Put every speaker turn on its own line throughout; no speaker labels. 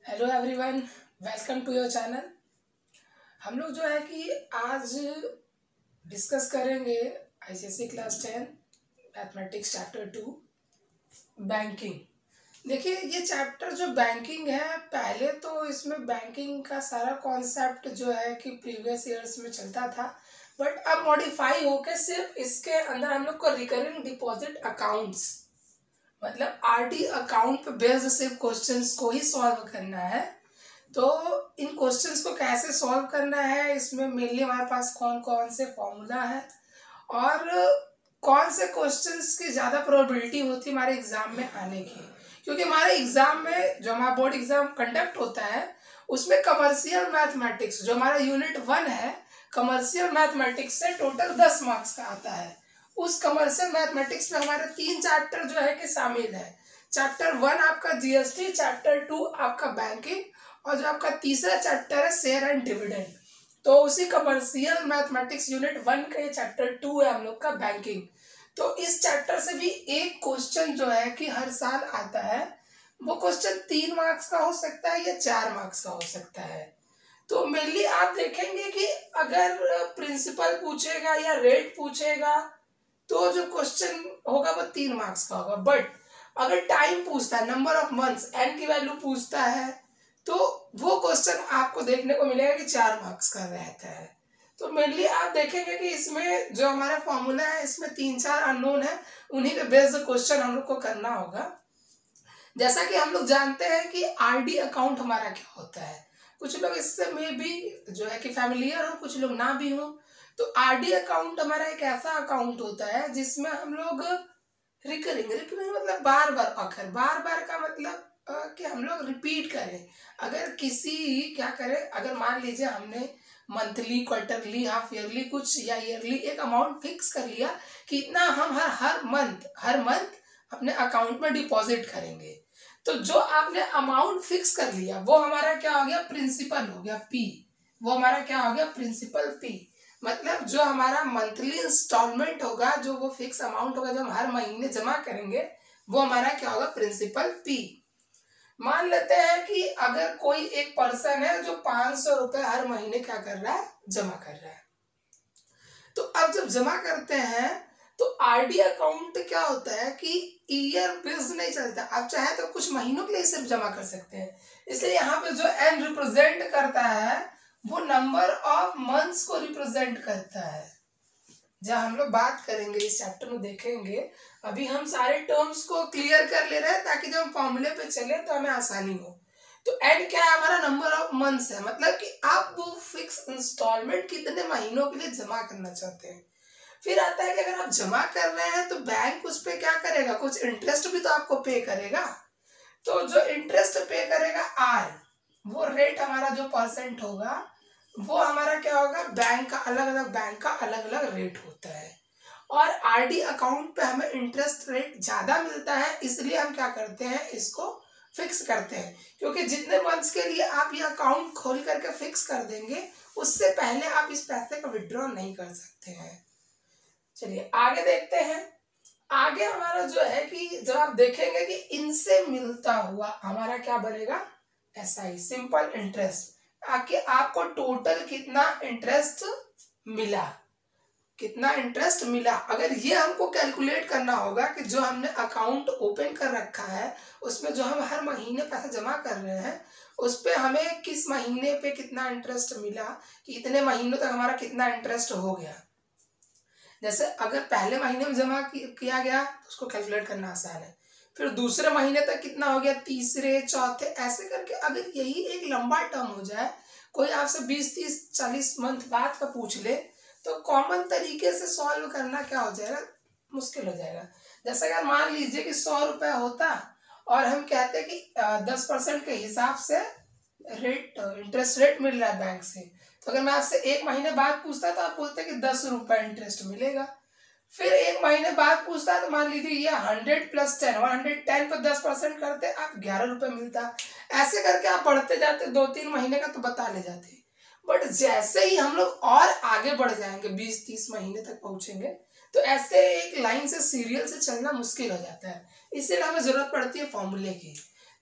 Hello everyone, welcome to your channel. हम लोग जो है कि आज डिस्कस करेंगे ICSE class 10 mathematics chapter 2 banking. देखिए, ये चैप्टर जो बैंकिंग है, पहले तो इसमें बैंकिंग का सारा कॉन्सेप्ट जो है कि प्रीवियस ईयर्स में चलता था, बट अब मॉडिफाई होके सिर्फ इसके अंदर हम लोग को रिकरिंग डिपॉजिट अकाउंट्स मतलब आरडी अकाउंट पे बेस्ड सिर्फ क्वेश्चंस को ही सॉल्व करना है। तो इन क्वेश्चंस को कैसे सॉल्व करना है, इसमें मेनली हमारे पास कौन कौन से फॉर्मूला है और कौन से क्वेश्चंस की ज़्यादा प्रोबेबिलिटी होती है हमारे एग्जाम में आने की, क्योंकि हमारे एग्जाम में जो हमारा बोर्ड एग्जाम कंडक्ट होता है उसमें कमर्शियल मैथमेटिक्स जो हमारा यूनिट 1 है, कमर्शियल मैथमेटिक्स से टोटल 10 मार्क्स का आता है। उस कमर्शियल मैथमेटिक्स में हमारे 3 चैप्टर जो है कि शामिल है। चैप्टर 1 आपका जीएसटी, चैप्टर 2 आपका बैंकिंग और जो आपका तीसरा चैप्टर है शेयर एंड डिविडेंड। तो उसी कमर्शियल मैथमेटिक्स यूनिट 1 का ये चैप्टर 2 है हम लोग का बैंकिंग। तो इस चैप्टर से भी एक क्वेश्चन जो है कि हर साल आता है, वो क्वेश्चन 3 मार्क्स का हो सकता है या 4 मार्क्स का हो सकता है। तो मेनली आप देखेंगे कि अगर प्रिंसिपल पूछेगा या रेट पूछेगा तो जो क्वेश्चन होगा वो 3 मार्क्स का होगा, बट अगर टाइम पूछता है, नंबर ऑफ मंथ्स, एन की वैल्यू पूछता है, तो वो क्वेश्चन आपको देखने को मिलेगा कि 4 मार्क्स का रहता है। तो मेनली आप देखेंगे कि इसमें जो हमारा फॉर्मूला है इसमें 3-4 अननोन है, उन्हीं पे बेस्ड क्वेश्चन हम लोग को करना होगा। जैसा कि हम लोग जानते हैं कि आरडी अकाउंट हमारा क्या होता है, कुछ लोग इससे में भी जो है कि फैमिलियर हो, कुछ लोग ना भी हो। तो आरडी अकाउंट हमारा एक ऐसा अकाउंट होता है जिसमें हम लोग रिकरिंग मतलब बार बार का मतलब कि हम लोग रिपीट करें। अगर किसी क्या करें, अगर मान लीजिए हमने मंथली, क्वार्टरली, हाफ ईयरली कुछ या ईयरली एक अमाउंट फिक्स कर लिया कि इतना हम हर मंथ अपने अकाउंट में डिपॉजिट करेंगे, तो जो आपने अमाउंट फिक्स कर लिया वो हमारा क्या हो गया, प्रिंसिपल हो गया पी। वो हमारा क्या हो गया, प्रिंसिपल पी। मतलब जो हमारा मंथली इंस्टॉलमेंट होगा, जो वो फिक्स अमाउंट होगा जो हम हर महीने जमा करेंगे, वो हमारा क्या होगा, प्रिंसिपल पी। मान लेते हैं कि अगर कोई एक पर्सन है जो 500 रुपए हर महीने क्या कर रहा है, जमा कर रहा है। तो अब जब जमा करते हैं तो आरडी अकाउंट क्या होता है कि ईयर बेस्ड नहीं चलता, आप चाहे तो कुछ महीनों के लिए सिर्फ जमा कर सकते हैं। इसलिए यहाँ पे जो एन रिप्रेजेंट करता है वो नंबर ऑफ मंथ्स को रिप्रेजेंट करता है। जब हम लोग बात करेंगे इस चैप्टर में देखेंगे, अभी हम सारे टर्म्स को क्लियर कर ले रहे हैं ताकि जब हम फॉर्मूले पे चले तो हमें आसानी हो। तो एन क्या है, हमारा नंबर ऑफ मंथ्स है, मतलब कि आप वो फिक्स इंस्टॉलमेंट कितने महीनों के लिए जमा करना चाहते हैं। फिर आता है कि अगर आप जमा कर रहे हैं तो बैंक उस पर क्या करेगा, कुछ इंटरेस्ट भी तो आपको पे करेगा। तो जो इंटरेस्ट पे करेगा आर, वो रेट हमारा जो परसेंट होगा वो हमारा क्या होगा, बैंक का अलग अलग रेट होता है। और आरडी अकाउंट पे हमें इंटरेस्ट रेट ज्यादा मिलता है, इसलिए हम क्या करते हैं, इसको फिक्स करते हैं। क्योंकि जितने मंथ्स के लिए आप ये अकाउंट खोल करके फिक्स कर देंगे, उससे पहले आप इस पैसे को विड्रॉ नहीं कर सकते हैं। चलिए आगे देखते हैं। आगे हमारा जो है कि जब आप देखेंगे कि इनसे मिलता हुआ हमारा क्या बनेगा, एसआई, सिंपल इंटरेस्ट। आके आपको टोटल कितना इंटरेस्ट मिला, कितना इंटरेस्ट मिला, अगर ये हमको कैलकुलेट करना होगा कि जो हमने अकाउंट ओपन कर रखा है उसमें जो हम हर महीने पैसा जमा कर रहे हैं उस पे हमें किस महीने पे कितना इंटरेस्ट मिला, कि इतने महीनों तक हमारा कितना इंटरेस्ट हो गया। जैसे अगर पहले महीने में जमा किया गया तो उसको कैलकुलेट करना आसान है, फिर दूसरे महीने तक कितना हो गया, तीसरे, चौथे, ऐसे करके अगर यही एक लंबा टर्म हो जाए, कोई आपसे 20-30-40 मंथ बाद का पूछ ले तो कॉमन तरीके से सॉल्व करना क्या हो जाएगा, मुश्किल हो जाएगा। जैसे अगर मान लीजिए कि 100 रुपये होता और हम कहते कि 10% के हिसाब से रेट, इंटरेस्ट रेट मिल रहा है बैंक से, तो अगर मैं आपसे एक महीने बाद पूछता तो आप बोलते कि 10 रुपये इंटरेस्ट मिलेगा। फिर एक महीने बाद पूछता है तो मान लीजिए ये 100 + 10, 110 पर 10% करते आप 11 रुपये मिलता। ऐसे करके आप बढ़ते जाते, 2-3 महीने का तो बता ले जाते। बट जैसे ही हम लोग और आगे बढ़ जाएंगे, 20-30 महीने तक पहुंचेंगे, तो ऐसे एक लाइन से सीरियल से चलना मुश्किल हो जाता है। इसलिए हमें जरूरत पड़ती है फॉर्मूले की।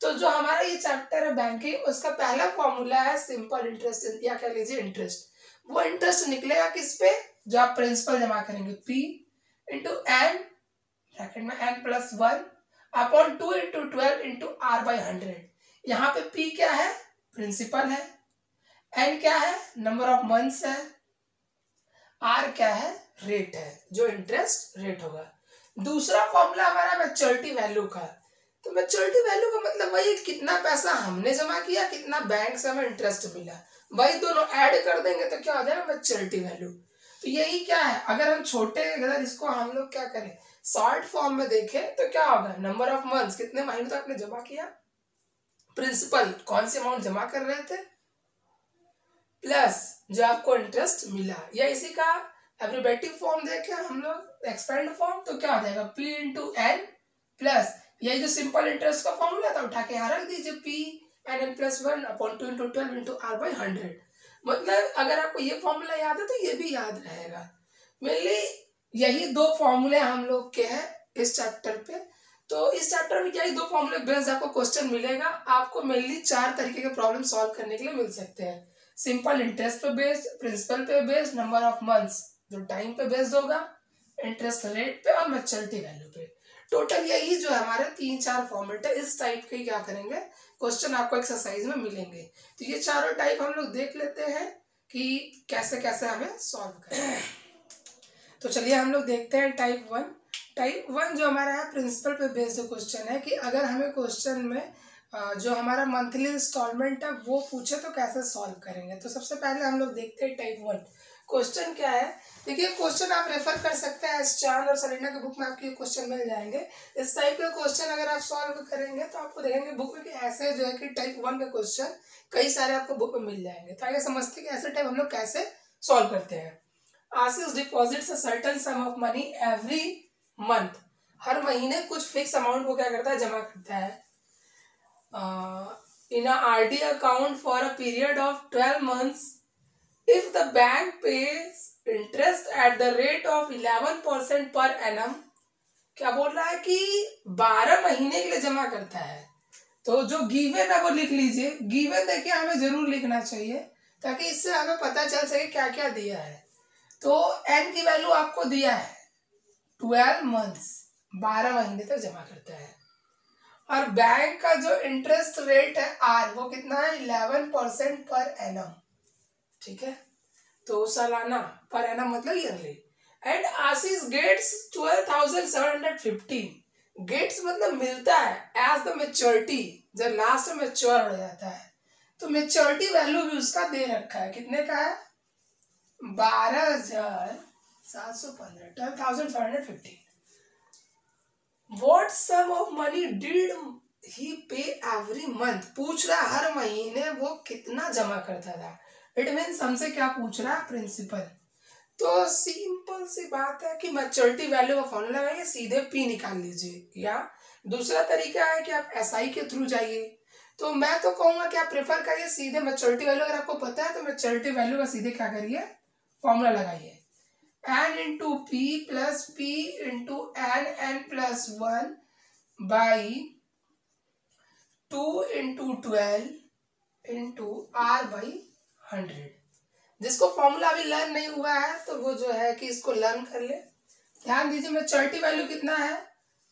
तो जो हमारा ये चैप्टर है बैंकिंग, उसका पहला फॉर्मूला है सिंपल इंटरेस्ट या कह लीजिए इंटरेस्ट। वो इंटरेस्ट निकलेगा किस पे, जो आप प्रिंसिपल जमा करेंगे P इंटू एन ब्रैकेट में n+1 upon 2 into 12 into R/100। यहाँ पे P क्या है, प्रिंसिपल है, n क्या है, नंबर ऑफ मंथ्स है, R क्या है, रेट है, जो इंटरेस्ट रेट होगा। दूसरा फॉर्मूला हमारा मैच्योरिटी वैल्यू का। तो मैच्योरिटी वैल्यू का मतलब वही कितना पैसा हमने जमा किया, कितना बैंक से हमें इंटरेस्ट मिला, वही दोनों ऐड कर देंगे तो क्या हो जाएगा, मैच्योरिटी वैल्यू। तो यही क्या है, अगर हम छोटे, अगर इसको हम लोग क्या करें शॉर्ट फॉर्म में देखें तो क्या होगा, नंबर ऑफ मंथ्स, कितने महीने तक आपने जमा किया, प्रिंसिपल कौन सी अमाउंट जमा कर रहे थे, प्लस जो आपको इंटरेस्ट मिला, या इसी का एब्रिवेटिव फॉर्म देखें हम लोग एक्सपेंड फॉर्म, तो क्या हो जाएगा P इंटू एन प्लस यही जो सिंपल इंटरेस्ट का फॉर्मूला था उठा के यहाँ रख दीजिए P(n+1 upon 2 into 12 into R/100। मतलब अगर आपको ये फॉर्मूला याद है तो ये भी याद रहेगा। मेनली यही दो फॉर्मूले हम लोग के हैं इस चैप्टर पे। तो इस चैप्टर में यही दो फॉर्मूले बेस्ड आपको क्वेश्चन मिलेगा। आपको मेनली 4 तरीके के प्रॉब्लम सॉल्व करने के लिए मिल सकते हैं। सिंपल इंटरेस्ट पे बेस्ड, प्रिंसिपल पे बेस्ड, नंबर ऑफ मंथ्स जो टाइम पे बेस्ड होगा, इंटरेस्ट रेट पे और मैच्योरिटी वैल्यू पे। टोटल यही जो हमारे 3-4 फॉर्मेट है, इस टाइप के क्या करेंगे क्वेश्चन आपको एक्सरसाइज में मिलेंगे। तो ये चारों टाइप हम लोग देख लेते हैं कि कैसे कैसे हमें सॉल्व करें। तो चलिए हम लोग देखते हैं टाइप 1। टाइप 1 जो हमारा है प्रिंसिपल पे बेस्ड क्वेश्चन है कि अगर हमें क्वेश्चन में जो हमारा मंथली इंस्टॉलमेंट है वो पूछे तो कैसे सॉल्व करेंगे। तो सबसे पहले हम लोग देखते हैं टाइप 1 क्वेश्चन क्या है। देखिए क्वेश्चन आप रेफर कर सकते हैं, चांद और सलीना के बुक में आपके क्वेश्चन मिल जाएंगे। इस टाइप का क्वेश्चन अगर आप सॉल्व करेंगे तो आपको देखेंगे बुक में कि ऐसे जो है कि टाइप 1 का क्वेश्चन कई सारे आपको बुक में मिल जाएंगे। तो आइए समझते हैं कि ऐसे टाइप हम लोग कैसे सॉल्व करते हैं। Ashish deposits a certain sum of money every month. हर महीने कुछ फिक्स अमाउंट को क्या करता है, जमा करता है in a RD account for a period of 12 months. If the bank pays interest at the rate of 11% per annum, क्या बोल रहा है कि 12 महीने के लिए जमा करता है। तो जो गिवन है वो लिख लीजिए। गिवन देखिए हमें जरूर लिखना चाहिए ताकि इससे हमें पता चल सके क्या क्या दिया है। तो n की वैल्यू आपको दिया है 12 मंथ्स, 12 महीने तक जमा करता है। और बैंक का जो इंटरेस्ट रेट है R वो कितना है 11% पर एनम, ठीक है। तो सालाना, पर एनम मतलब yearly. And Ashish gets 12,715, gets मतलब मिलता है एज द मैच्योरिटी, जब लास्ट में मैच्योर हो जाता है। तो मैच्योरिटी वैल्यू भी उसका दे रखा है, कितने का है 12,715, 12,715। What sum of money did he pay every month? पूछ रहा है हर महीने वो कितना जमा करता था। इट मीन्स हमसे क्या पूछ रहा है, प्रिंसिपल। तो सिंपल सी बात है कि मैच्योरिटी वैल्यू का फॉर्मूला लगाइए, सीधे P निकाल लीजिए। या दूसरा तरीका है कि आप SI के थ्रू जाइए। तो मैं तो कहूँगा कि आप प्रेफर करिए सीधे मैच्योरिटी वैल्यू। अगर आपको पता है तो मैच्योरिटी वैल्यू का सीधे क्या करिए, फॉर्मूला लगाइए n into P plus P into n+1 by 2 into 12 into R/100। जिसको फॉर्मूला अभी लर्न नहीं हुआ है तो वो जो है कि इसको लर्न कर ले। ध्यान दीजिए मैच्योरिटी वैल्यू कितना है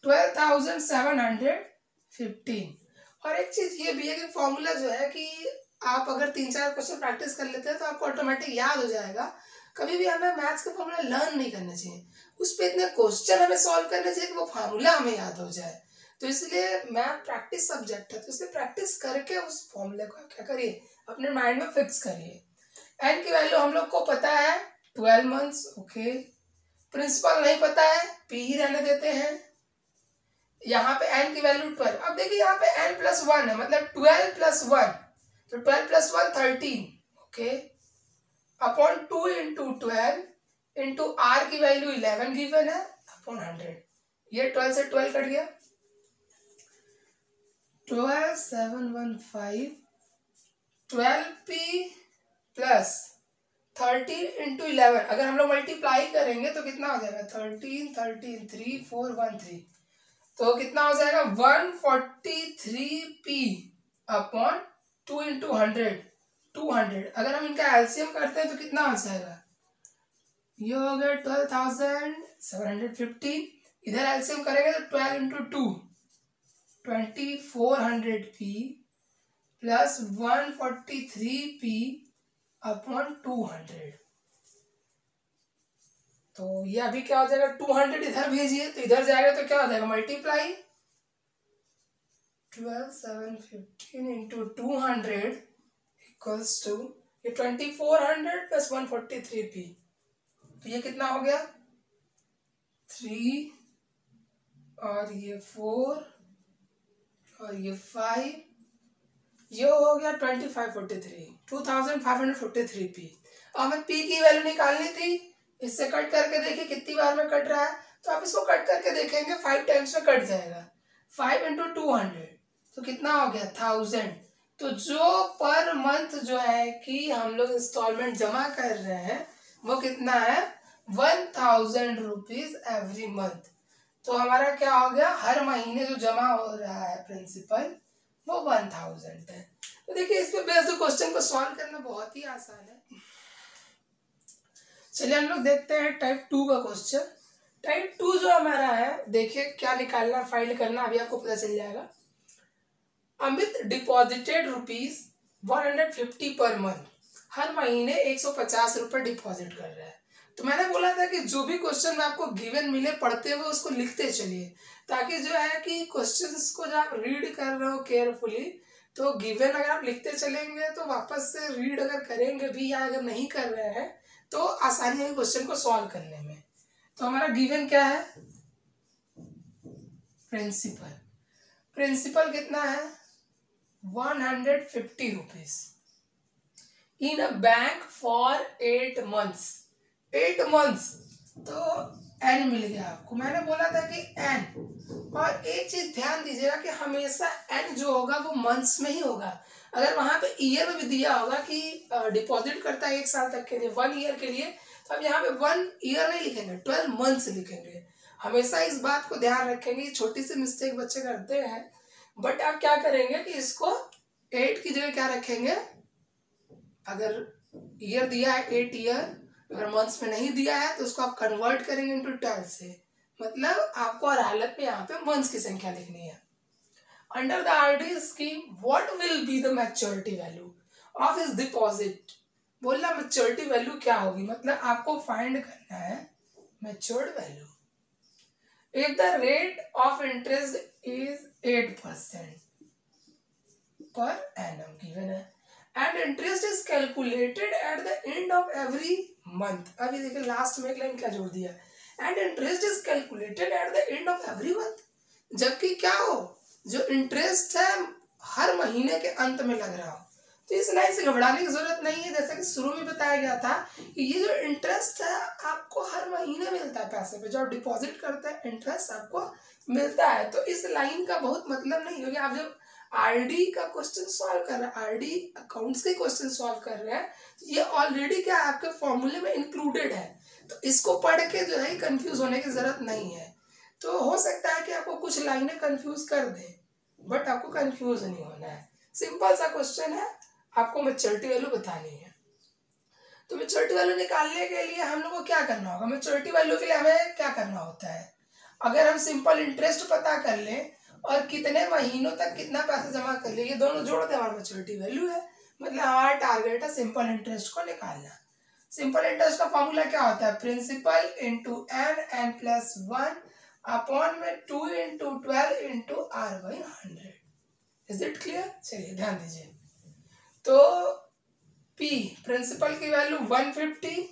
12,715। और एक चीज ये भी है कि फॉर्मूला जो है कि आप अगर 3-4 क्वेश्चन प्रैक्टिस कर लेते हैं तो आपको ऑटोमेटिक याद हो जाएगा। कभी भी हमें मैथ्स का फॉर्मूला लर्न नहीं करना चाहिए, उस पर इतने क्वेश्चन हमें सॉल्व करने चाहिए कि वो फॉर्मूला हमें याद हो जाए। तो इसलिए मैथ प्रैक्टिस सब्जेक्ट है, तो इसलिए प्रैक्टिस करके उस फॉर्मूले को क्या करिए, अपने माइंड में फिक्स करिए। एन की वैल्यू हम लोग को पता है 12 मंथ्स, ओके। प्रिंसिपल नहीं पता है, पी ही रहने देते हैं। यहाँ पे एन की वैल्यू 12। अब देखिए यहाँ पे n+1 है, मतलब 12+1, तो 12+1 13, okay, upon 2 into 12 into R की वैल्यू 11 गिवन है अपॉन 100। ये 12 से 12 कट गया, 12,715 12P प्लस 13 इंटू 11। अगर हम लोग मल्टीप्लाई करेंगे तो कितना हो जाएगा 13 13 3 4 1 3। तो कितना हो जाएगा 143p अपॉन 2 इंटू 100 200। अगर हम इनका एलसीएम करते हैं तो कितना हो जाएगा, ये हो गया 12,715। इधर एलसीएम करेंगे तो 12 into 2 2400p plus 143p upon 200। तो ये अभी क्या हो जाएगा, 200 इधर भेजिए तो इधर जाएगा तो क्या हो जाएगा, मल्टीप्लाई 12,715 इंटू 200 इक्वल्स टू ये 2400 प्लस 143p। तो ये कितना हो गया 3 और ये 4 और ये 5, ये हो गया 2543 अब हमें p की वैल्यू निकालनी थी। इससे कट करके देखिए कितनी बार में कट रहा है, तो आप इसको कट करके देखेंगे 5 टाइम्स में कट जाएगा। 5 इंटू 200 तो कितना हो गया 1000। तो जो पर मंथ जो है कि हम लोग इंस्टॉलमेंट जमा कर रहे हैं वो कितना है 1000 रुपीज एवरी मंथ। तो हमारा क्या हो गया, हर महीने जो जमा हो रहा है प्रिंसिपल वो 1000 है। तो देखिए इस पे बेस्ड क्वेश्चन को सॉल्व करना बहुत ही आसान है। चलिए हम लोग देखते हैं टाइप 2 का क्वेश्चन। टाइप 2 जो हमारा है, देखिए क्या निकालना फाइंड करना अभी आपको पता चल जाएगा। Amit deposited rupees 150 per month, हर महीने 150 रुपए डिपॉजिट कर रहा है। तो मैंने बोला था कि जो भी क्वेश्चन आपको गिवन मिले पढ़ते हुए उसको लिखते चलिए, ताकि जो है कि क्वेश्चंस को जब आप रीड कर रहे हो केयरफुली तो गिवन अगर आप लिखते चलेंगे तो वापस से रीड अगर करेंगे भी या अगर नहीं कर रहे हैं तो आसानी है क्वेश्चन को सॉल्व करने में। तो हमारा गिवन क्या है, प्रिंसिपल कितना है 150 rupees in a bank for 8 months. 8 months तो एन मिल गया आपको। मैंने बोला था कि एन, और एक चीज ध्यान दीजिएगा कि हमेशा एन जो होगा वो मंथ्स में ही होगा। अगर वहां पे ईयर में भी दिया होगा कि डिपॉजिट करता है 1 साल तक के लिए 1 ईयर के लिए, तो अब यहाँ पे 1 ईयर नहीं लिखेंगे 12 मंथ्स लिखेंगे। हमेशा इस बात को ध्यान रखेंगे। छोटी सी मिस्टेक बच्चे करते हैं, बट आप क्या करेंगे कि इसको 8 की जगह क्या रखेंगे, अगर ईयर दिया है 8 ईयर, अगर मंथ्स में नहीं दिया है तो उसको आप कन्वर्ट करेंगे इनटू 12 से, मतलब आपको हर हालत में यहाँ पे मंथ्स की संख्या लिखनी है। Under the RD scheme what will be the maturity value of his deposit. बोलना मैच्योरिटी वैल्यू क्या होगी, मतलब आपको फाइंड करना है matured value. If the rate of interest is 8% per annum given है and interest is calculated at the end of every month। अभी देखिए लास्ट में एक लाइन क्या जोड़ दिया, and interest is calculated at the end of every month। जबकि क्या हो, जो इंटरेस्ट है हर महीने के अंत में लग रहा हो। तो इस लाइन से घबराने की जरूरत नहीं है। जैसा कि शुरू में बताया गया था कि ये जो इंटरेस्ट है आपको हर महीने मिलता है पैसे पे, जो आप डिपॉजिट करते हैं इंटरेस्ट आपको मिलता है। तो इस लाइन का बहुत मतलब नहीं, क्योंकि आप जब आरडी का क्वेश्चन सॉल्व कर रहे हैं, आरडी अकाउंट्स के क्वेश्चन सॉल्व कर रहे हैं, ये ऑलरेडी क्या आपके फॉर्मूले में इंक्लूडेड है। तो इसको पढ़ के जो है कंफ्यूज होने की जरूरत नहीं है। तो हो सकता है कि आपको कुछ लाइनें कंफ्यूज कर दे, बट आपको कंफ्यूज नहीं होना है। सिंपल सा क्वेश्चन है, आपको मैच्योरिटी वैल्यू बतानी है। तो मैच्योरिटी वैल्यू निकालने के लिए हम लोग को क्या करना होगा, मैच्योरिटी वैल्यू के लिए हमें क्या करना होता है, अगर हम सिंपल इंटरेस्ट पता कर लें और कितने महीनों तक कितना पैसा जमा कर ले, ये दोनों जोड़ दे, हमारा मैच्योरिटी वैल्यू है। मतलब हमारा टारगेट है सिंपल इंटरेस्ट को निकालना। सिंपल इंटरेस्ट का फॉर्मूला क्या होता है, principal into n plus 1 upon में 2 into 12 into r by 100। Is it clear. चलिए ध्यान दीजिए। तो P प्रिंसिपल की value 150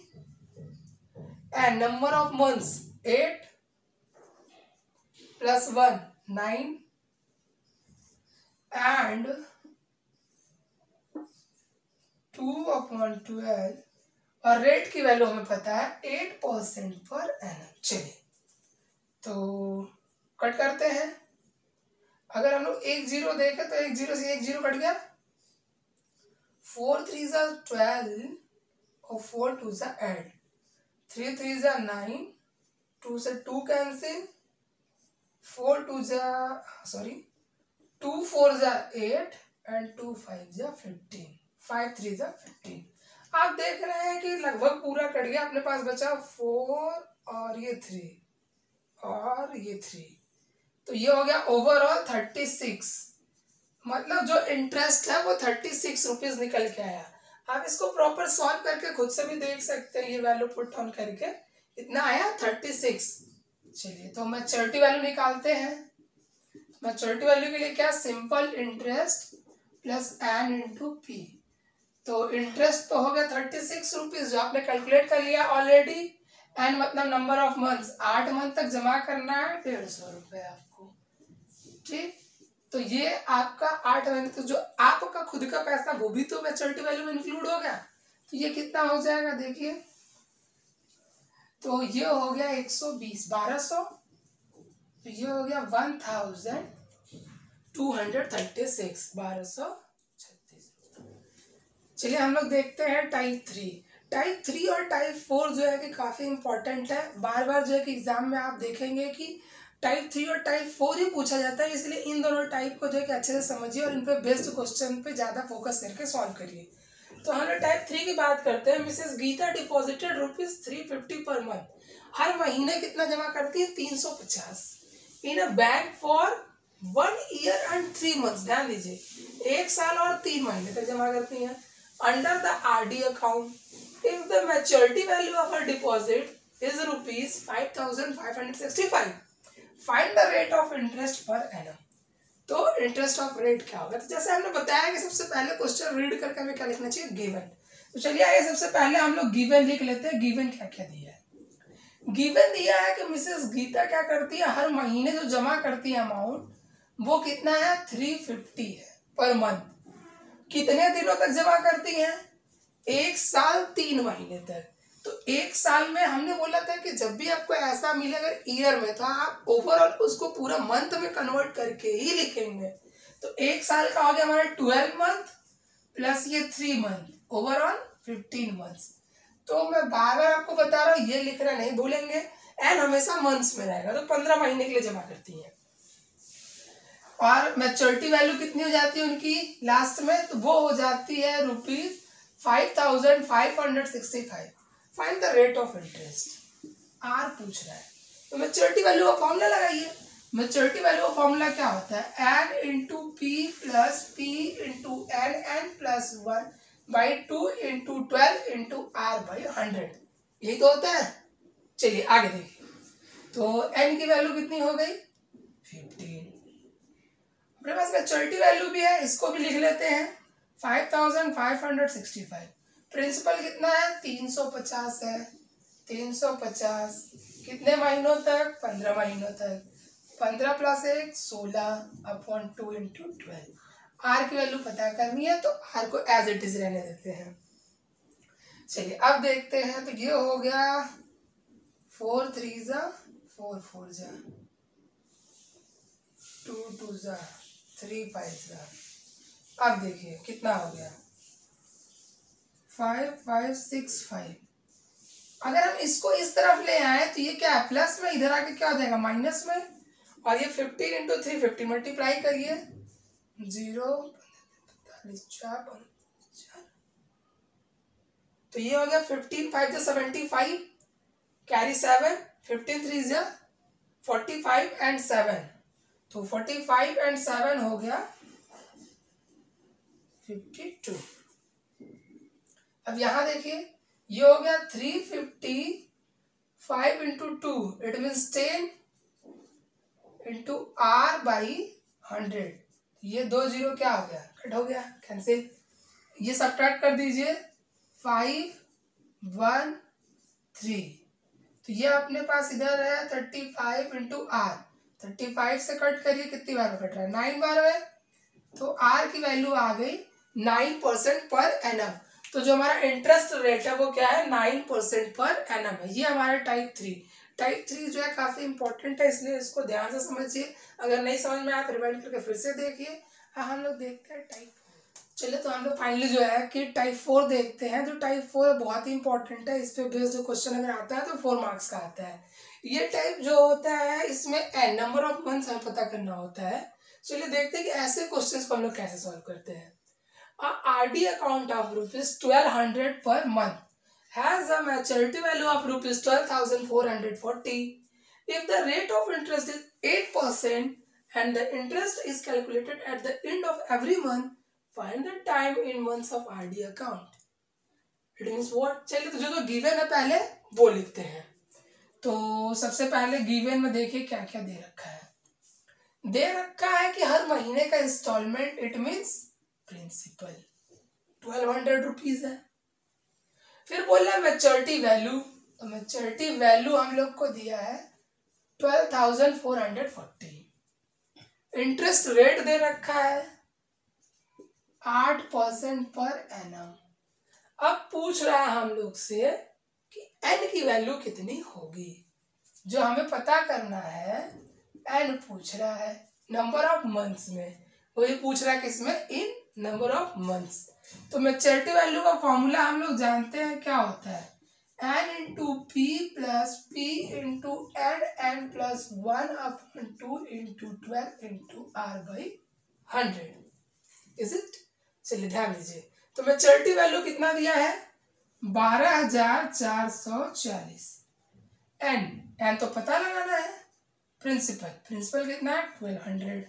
and number of months 8 plus 1 9 and 2/12 और रेट की वैल्यू हमें पता है 8% पर एनम। चलिए तो कट करते हैं। अगर हम लोग 1 0 देखें तो 1 0 से 1 0 कट गया, 4 3 12 और 4 2 8, 3 3 9, 2 से 2 कैंसिल, 4 2 जा सॉरी 2 4 जा 8 एंड 2 5 जा 15, 5 3 जा 15। आप देख रहे हैं कि लगभग पूरा कट गया, अपने पास बचा 4 और ये 3 और ये 3, तो ये हो गया ओवरऑल 36। मतलब जो इंटरेस्ट है वो 36 रुपीज निकल के आया। आप इसको प्रॉपर सॉल्व करके खुद से भी देख सकते हैं, ये वैल्यू पुट ऑन करके इतना आया 36। चलिए तो मैच्योरिटी वैल्यू निकालते हैं। मैच्योरिटी वैल्यू के लिए क्या, simple interest plus n into P. तो इंटरेस्ट तो हो गया 36 रुपीज जो आपने कैलकुलेट कर लिया ऑलरेडी। एन मतलब नंबर ऑफ मंथ्स, 8 मंथ तक जमा करना है 150 रुपये आपको। ठीक, तो ये आपका 8 महीने, तो जो आपका खुद का पैसा वो भी तो मैच्योरिटी वैल्यू में इंक्लूड हो गया। तो ये कितना हो जाएगा देखिए, तो ये हो गया 120, 1200, तो ये हो गया 1236, 1236। चलिए हम लोग देखते हैं टाइप 3। टाइप 3 और टाइप 4 जो है कि काफ़ी इंपॉर्टेंट है। बार बार जो है कि एग्जाम में आप देखेंगे कि टाइप 3 और टाइप 4 ही पूछा जाता है, इसलिए इन दोनों टाइप को जो है कि अच्छे से समझिए और इन पे बेस्ड क्वेश्चन पे ज़्यादा फोकस करके सॉल्व करिए। तो हम लोग टाइप 3 की बात करते हैं। Mrs Gita deposited ₹350 per month. हर महीने कितना जमा करती है, 350 in a bank for 1 year and 3 months। ध्यान दीजिए, 1 साल और 3 महीने तक जमा करती हैं under the RD account. If the maturity value of her deposit is ₹5,565, find the rate of interest per annum. तो इंटरेस्ट ऑफ रेट क्या होगा, तो जैसे हमने बताया कि सबसे पहले क्वेश्चन रीड करके हमें क्या लिखना चाहिए, गिवन। तो चलिए आइए सबसे पहले हम लोग गिवन लिख लेते हैं। गिवन क्या क्या दिया है, गिवन दिया है कि मिसेस गीता क्या करती है, हर महीने जो जमा करती है अमाउंट वो कितना है, 350 है पर मंथ। कितने दिनों तक जमा करती हैं, 1 साल 3 महीने तक। तो 1 साल में हमने बोला था कि जब भी आपको ऐसा मिले अगर ईयर में, तो आप ओवरऑल उसको पूरा मंथ में कन्वर्ट करके ही लिखेंगे। तो 1 साल का हो गया हमारा 12 मंथ प्लस ये 3 मंथ, ओवरऑल 15 मंथ्स। तो मैं बार बार आपको बता रहा हूँ, ये लिखना नहीं भूलेंगे। एंड हमेशा मंथ्स में रहेगा, तो 15 महीने के लिए जमा करती है। और मैच्योरिटी वैल्यू कितनी हो जाती है उनकी लास्ट में, तो वो हो जाती है ₹5,565। Find the rate of interest, r पूछ रहा है। तो मैच्योरिटी वैल्यू का फॉर्मूला लगाइए। मैच्योरिटी वैल्यू का फॉर्मूला क्या होता है, n into P plus P into n, n plus 1/2 into 12 into r by 100। यही तो होता है। चलिए आगे देखिए, तो एन की वैल्यू कितनी हो गई, 15। अपने पास मैच्योरिटी वैल्यू भी है, इसको भी लिख लेते हैं, 5,565। प्रिंसिपल कितना है, 350 है। 350 कितने महीनों तक, 15 महीनों तक। 15 प्लस 1 16/2 इंटू 12। आर की वैल्यू पता करनी है, तो आर को एज इट इज रहने देते हैं। चलिए अब देखते हैं, तो ये हो गया 4 3 जा 4 4 जा 2 2 जा 3 5 जा। अब देखिए कितना हो गया, 5,565। अगर हम इसको इस तरफ ले आए तो ये क्या है, प्लस में, इधर आके क्या हो जाएगा, माइनस में। और ये 15 इंटू 350 मल्टीप्लाई करिए, 0 4 तो ये हो गया 15 5 75, कैरी 7, 15 3 45 एंड 7, तो 45 एंड 7 हो गया 52। अब यहां देखिए, ये हो गया 355 into 2, it means 10 into r by 100। ये 2 0 क्या हो गया, कट हो गया, कैंसिल। ये सब्ट्रैक्ट कर दीजिए, 5 1 3, तो ये अपने पास इधर है 35 इंटू आर। 35 से कट करिए, कितनी बार में कट रहा है, 9 बार में। तो आर की वैल्यू आ गई 9% पर एनम। तो जो हमारा इंटरेस्ट रेट है वो क्या है, 9% पर एनम है। ये हमारा टाइप 3। टाइप 3 जो है काफी इंपॉर्टेंट है, इसलिए इसको ध्यान से समझिए। अगर नहीं समझ में आया तो रिवाइंड करके फिर से देखिए। हम लोग देखते हैं टाइप 4। चलिए तो हम लोग फाइनली जो है कि टाइप 4 देखते हैं। जो टाइप 4 बहुत ही इंपॉर्टेंट है, इस पे बेस्ड क्वेश्चन अगर आता है तो 4 मार्क्स का आता है। ये टाइप जो होता है इसमें एन नंबर ऑफ मंथ्स हमें पता करना होता है। चलिए देखते हैं कि ऐसे क्वेश्चंस को हम लोग कैसे सॉल्व करते हैं। RD account of ₹1200 per month has a maturity value of ₹12,440। If the rate of interest is 8% and the interest is calculated at the end of every month, find the time in months of RD account. It means what? चलिए तो जो given है पहले वो लिखते हैं। तो सबसे पहले गिवन में देखिए क्या क्या दे रखा है। दे रखा है कि हर महीने का instalment, it means principal 1200 rupees है। फिर बोल रहा है मैच्योरिटी वैल्यू, तो मैच्योरिटी वैल्यू हम लोग को दिया है 12,440। इंटरेस्ट रेट दे रखा है 8% पर एनम। अब पूछ रहा है हम लोग से कि एन की वैल्यू कितनी होगी। जो हमें पता करना है, एन पूछ रहा है नंबर ऑफ मंथ्स में, वही पूछ रहा है किसमें, इन नंबर ऑफ मंथ्स। तो मैच्योरिटी वैल्यू का फॉर्मूला हम लोग जानते हैं क्या होता है, n into P plus P into n plus 1/2 into 12 into r by 100। Is it? चलिए ध्यान दीजिए। तो मैच्योरिटी वैल्यू कितना दिया है 12,440। एन तो पता लगाना है। प्रिंसिपल कितना है 1200।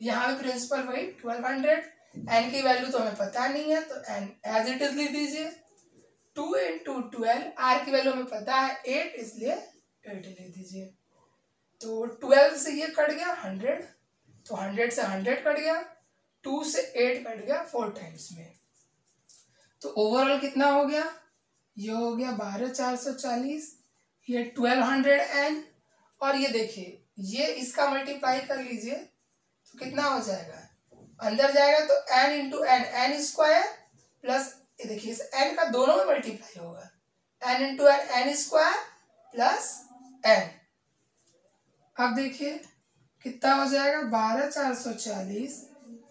यहाँ पे प्रिंसिपल वही 1200। एन की वैल्यू तो हमें पता नहीं है, तो एन एज इट इज लिख दीजिए। 2 इंटू 12, आर की वैल्यू हमें पता है 8, इसलिए 8 लिख दीजिए। तो 12 से ये कट गया 100, तो 100 से 100 कट गया, 2 से 8 कट गया 4 टाइम्स में। तो ओवरऑल कितना हो गया, ये हो गया 12,440, ये 1200 एन, और ये देखिए ये इसका मल्टीप्लाई कर लीजिए तो कितना हो जाएगा, अंदर जाएगा तो n into n square plus, ये देखिए इस एन का दोनों में मल्टीप्लाई होगा, n into n square plus n. अब देखिए कितना हो जाएगा 12,440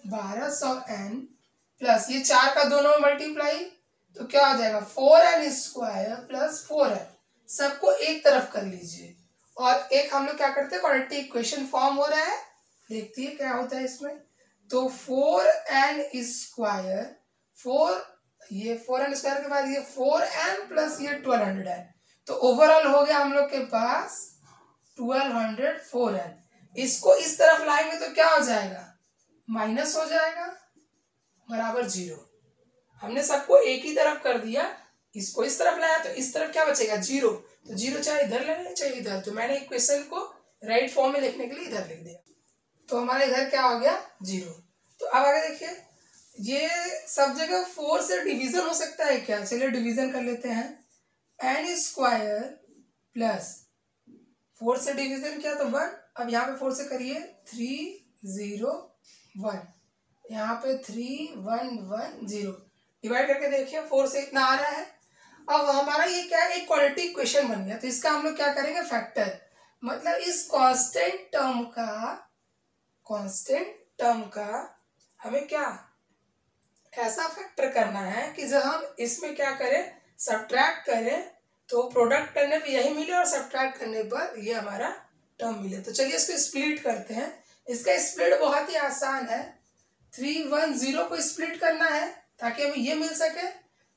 1200 एन प्लस ये 4 का दोनों में मल्टीप्लाई, तो क्या हो जाएगा 4n स्क्वायर प्लस 4n। सबको एक तरफ कर लीजिए और एक हम लोग क्या करते हैं, क्वाड्रेटिक इक्वेशन फॉर्म हो रहा है, देखती है क्या होता है इसमें। तो 4n स्क्वायर 4n स्क्वायर के बाद ये 4n प्लस ये 1200n, तो ओवरऑल हो गया हम लोग के पास 1204n। इसको इस तरफ लाएंगे तो क्या हो जाएगा, माइनस हो जाएगा, बराबर 0। हमने सबको एक ही तरफ कर दिया, इसको इस तरफ लाया तो इस तरफ क्या बचेगा 0, तो 0 चाहे इधर लेना चाहे इधर, तो मैंने इक्वेशन को राइट फॉर्म में लिखने के लिए इधर लिख दिया, तो हमारे इधर क्या हो गया 0। तो अब आगे देखिए, ये सब जगह 4 से डिवीजन हो सकता है क्या, चलिए डिवीजन कर लेते हैं। एन स्क्वायर प्लस 4 से डिवीजन किया तो 1, अब यहाँ पे 4 से करिए 301, यहाँ पे 3110, डिवाइड करके देखिए 4 से इतना आ रहा है। अब हमारा ये क्या है, एक क्वाड्रेटिक इक्वेशन बन गया, तो इसका हम लोग क्या करेंगे, फैक्टर, मतलब इस कांस्टेंट टर्म का हमें क्या ऐसा फैक्टर करना है कि जब हम इसमें क्या करें, सब्ट्रैक्ट करें, तो प्रोडक्ट करने पे यही मिले और सब्ट्रैक्ट करने पर ये हमारा टर्म मिले। तो चलिए इसको स्प्लिट करते हैं। इसका स्प्लिट बहुत ही आसान है, 310 को स्प्लिट करना है ताकि हमें ये मिल सके।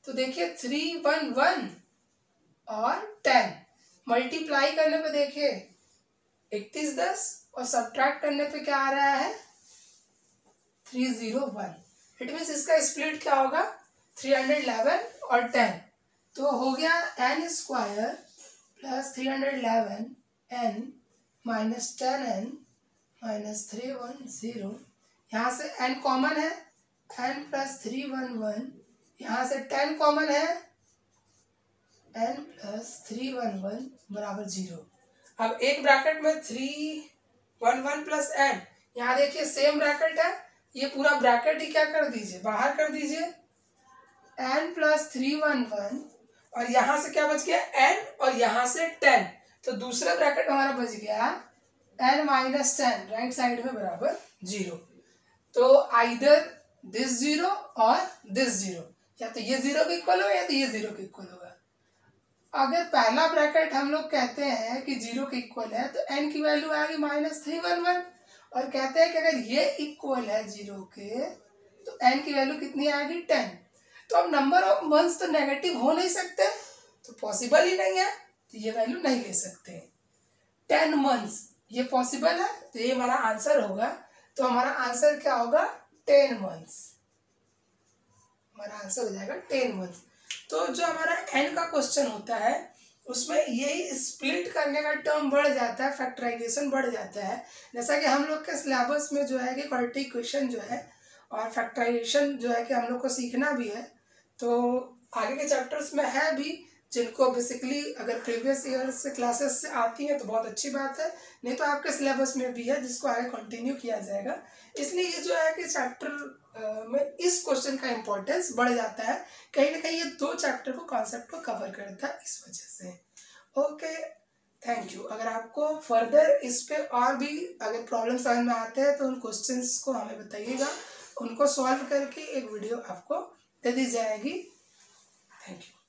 तो देखिए 311 और 10 मल्टीप्लाई करने पे देखिए 3110 और सब्ट्रैक्ट करने पे क्या आ रहा है 301। इट मीन्स इसका स्प्लिट क्या होगा 311 और 10, तो हो गया n square plus 311 n minus 10n minus 310, यहाँ से n कॉमन है, n प्लस 311, यहाँ से 10 कॉमन है, n प्लस 311 बराबर 0। अब एक ब्रैकेट में 311 प्लस n, यहाँ देखिए सेम ब्रैकेट है, ये पूरा ब्रैकेट ही क्या कर दीजिए, बाहर कर दीजिए, n प्लस 311 और यहाँ से क्या बच गया n और यहाँ से 10, तो दूसरा ब्रैकेट हमारा बच गया n माइनस 10 राइट साइड में बराबर 0। तो आइदर दिस जीरो और दिस जीरो, या तो ये जीरो के इक्वल होगा या तो ये जीरो के इक्वल होगा। अगर पहला ब्रैकेट हम लोग कहते हैं कि जीरो के इक्वल है तो n की वैल्यू आएगी -311, और कहते हैं कि अगर ये इक्वल है जीरो के तो n की वैल्यू कितनी आएगी 10। तो अब नंबर ऑफ मंथ्स तो नेगेटिव हो नहीं सकते, तो पॉसिबल ही नहीं है, तो ये वैल्यू नहीं ले सकते। 10 मंथ्स ये पॉसिबल है, तो ये हमारा आंसर होगा। तो हमारा आंसर क्या होगा 10 मंथ्स, हमारा आंसर हो जाएगा 10 मंथ्स। तो जो हमारा n का क्वेश्चन होता है उसमें यही स्प्लिट करने का टर्म बढ़ जाता है, फैक्टराइजेशन बढ़ जाता है। जैसा कि हम लोग के सिलेबस में जो है कि क्वाड्रेटिक इक्वेशन जो है और फैक्टराइजेशन जो है कि हम लोग को सीखना भी है, तो आगे के चैप्टर्स में है भी, जिनको बेसिकली अगर प्रीवियस ईयर से क्लासेस से आती हैं तो बहुत अच्छी बात है, नहीं तो आपके सिलेबस में भी है जिसको आगे कंटिन्यू किया जाएगा। इसलिए ये जो है कि चैप्टर में इस क्वेश्चन का इम्पोर्टेंस बढ़ जाता है, कहीं ना कहीं ये 2 चैप्टर को कॉन्सेप्ट को कवर करता है इस वजह से। Okay, thank you. अगर आपको फर्दर इस पे और भी अगर प्रॉब्लम समझ में आते हैं तो उन क्वेश्चंस को हमें बताइएगा, उनको सॉल्व करके एक वीडियो आपको दे दी जाएगी। Thank you.